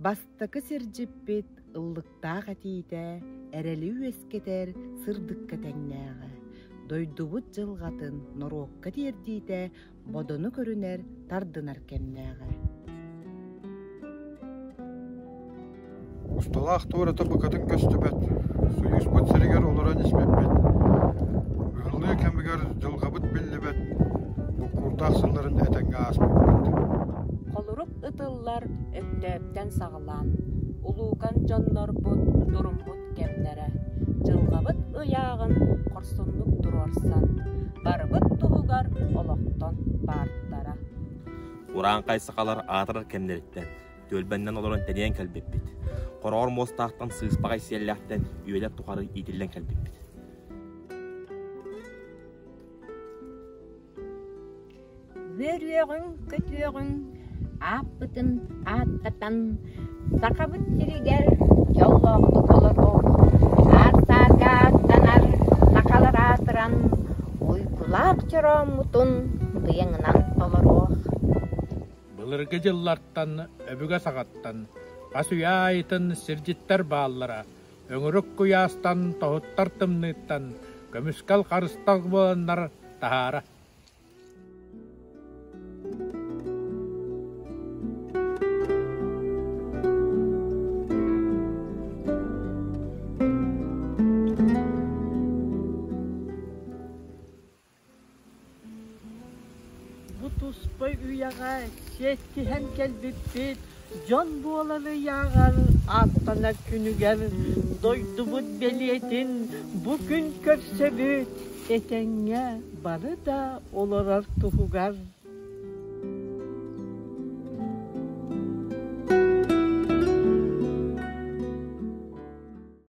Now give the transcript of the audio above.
Бастакы сиржиппит ыллыктаах атиите эрели үескетер сырдыкка теңнээҕэ. Дойдубут жылгатын норуокка тиердиите бодону көрүнер тардынар кемнээҕэ. Усталаах туурата быкатын көстөбөт. Суюспут сиригер олоран испеппет. Ыгыллыы кемигер жылгабыт биллибет. Букурдаах сылларын этеңге аспеппет. Холурук ытыллар өттөптен сағылан, улуукан жоннорбут, турумбут кемнере, жылгабыт ыяғын корсунлук турорсан, барбыт туһугар олохтон баартара. Уран кайсыкалар атырар кемнериттен, төлбәннен олорон тенен кэлбеппит. Короор мостаактан сыыспагай сиэллээхтен үйелеп тухары итиллен кэлбеппит. Верүөгүн, көтүөгүн, аппытын, аттатан, сакабыт сиригер, жоллоқты толору, артарга аттанар, сакалар атыран, уйкулаак чоромутун, быйыңынан толору. Былыргы жыллартан, өбүгө сагаттан, асуя айтын сиржиттер бааллара, өңүрүк куястан, тоһуттар тымныттан, көмүскал карыстаг боланнар тахара. Tuspay üyağa şettihen kelbipit, can buğaları yağar, atlanar günüger, doydubut beliyetin, bugün körsebüt, etenge barı da olarar tuhugar.